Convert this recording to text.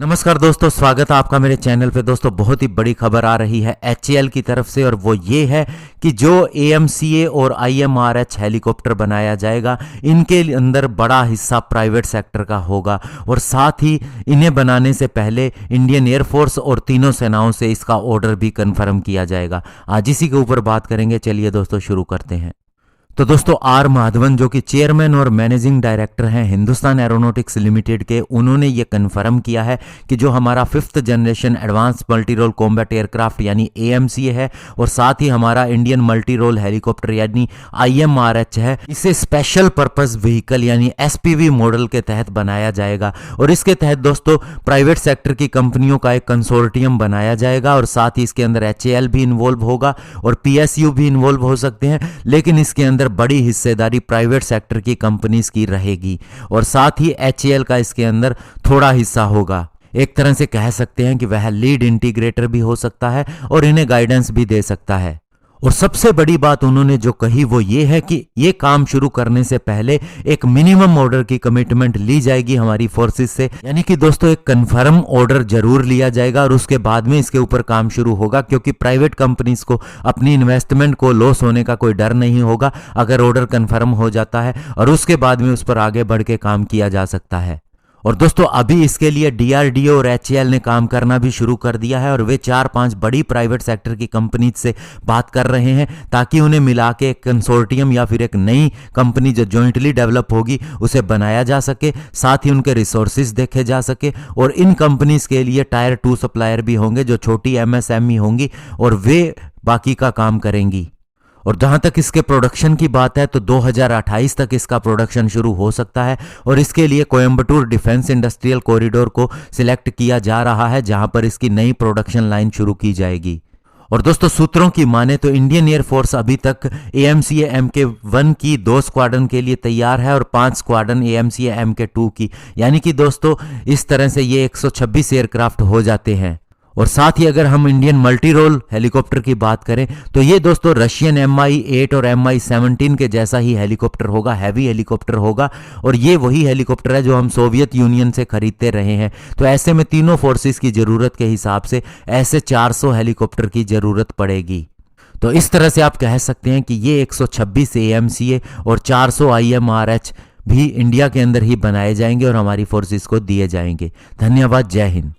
नमस्कार दोस्तों, स्वागत है आपका मेरे चैनल पे। दोस्तों बहुत ही बड़ी खबर आ रही है HAL की तरफ से, और वो ये है कि जो AMCA और IMRH हेलीकॉप्टर बनाया जाएगा, इनके अंदर बड़ा हिस्सा प्राइवेट सेक्टर का होगा। और साथ ही इन्हें बनाने से पहले इंडियन एयरफोर्स और तीनों सेनाओं से इसका ऑर्डर भी कन्फर्म किया जाएगा। आज इसी के ऊपर बात करेंगे। चलिए दोस्तों शुरू करते हैं। तो दोस्तों आर माधवन जो कि चेयरमैन और मैनेजिंग डायरेक्टर हैं हिंदुस्तान एरोनॉटिक्स लिमिटेड के, उन्होंने ये कन्फर्म किया है कि जो हमारा 5th generation advance multi role combat aircraft यानी AMCA है, और साथ ही हमारा इंडियन मल्टी रोल हेलीकॉप्टर यानी IMRH है, इसे स्पेशल पर्पस व्हीकल यानी SPV मॉडल के तहत बनाया जाएगा। और इसके तहत दोस्तों प्राइवेट सेक्टर की कंपनियों का एक कंसोर्टियम बनाया जाएगा, और साथ ही इसके अंदर HAL भी इन्वॉल्व होगा और PSU भी इन्वॉल्व हो सकते हैं, लेकिन इसके अंदर बड़ी हिस्सेदारी प्राइवेट सेक्टर की कंपनीज की रहेगी। और साथ ही HAL का इसके अंदर थोड़ा हिस्सा होगा। एक तरह से कह सकते हैं कि वह लीड इंटीग्रेटर भी हो सकता है और इन्हें गाइडेंस भी दे सकता है। और सबसे बड़ी बात उन्होंने जो कही वो ये है कि ये काम शुरू करने से पहले एक मिनिमम ऑर्डर की कमिटमेंट ली जाएगी हमारी फोर्सेस से, यानी कि दोस्तों एक कंफर्म ऑर्डर जरूर लिया जाएगा और उसके बाद में इसके ऊपर काम शुरू होगा, क्योंकि प्राइवेट कंपनीज को अपनी इन्वेस्टमेंट को लॉस होने का कोई डर नहीं होगा अगर ऑर्डर कंफर्म हो जाता है, और उसके बाद में उस पर आगे बढ़ के काम किया जा सकता है। और दोस्तों अभी इसके लिए DRDO और HAL ने काम करना भी शुरू कर दिया है, और वे 4-5 बड़ी प्राइवेट सेक्टर की कंपनीज से बात कर रहे हैं ताकि उन्हें मिला के एक कंसोर्टियम या फिर एक नई कंपनी जो जॉइंटली डेवलप होगी उसे बनाया जा सके। साथ ही उनके रिसोर्सेज देखे जा सके, और इन कंपनीज के लिए टायर 2 सप्लायर भी होंगे जो छोटी MSME होंगी, और वे बाकी का काम करेंगी। और जहां तक इसके प्रोडक्शन की बात है तो 2028 तक इसका प्रोडक्शन शुरू हो सकता है, और इसके लिए कोयंबटूर डिफेंस इंडस्ट्रियल कॉरिडोर को सिलेक्ट किया जा रहा है, जहां पर इसकी नई प्रोडक्शन लाइन शुरू की जाएगी। और दोस्तों सूत्रों की माने तो इंडियन एयरफोर्स अभी तक AMCA MK1 की 2 स्क्वाड्रन के लिए तैयार है और 5 स्क्वाड्रन AMCA MK2 की, यानी कि दोस्तों इस तरह से ये 126 एयरक्राफ्ट हो जाते हैं। और साथ ही अगर हम इंडियन मल्टी रोल हेलीकॉप्टर की बात करें तो ये दोस्तों रशियन MI-8 और MI-17 के जैसा ही हेलीकॉप्टर होगा, हैवी हेलीकॉप्टर होगा, और ये वही हेलीकॉप्टर है जो हम सोवियत यूनियन से खरीदते रहे हैं। तो ऐसे में तीनों फोर्सेस की ज़रूरत के हिसाब से ऐसे 400 हेलीकॉप्टर की ज़रूरत पड़ेगी। तो इस तरह से आप कह सकते हैं कि ये 126 AMCA और 400 IMRH भी इंडिया के अंदर ही बनाए जाएंगे और हमारी फोर्सेस को दिए जाएंगे। धन्यवाद, जय हिंद।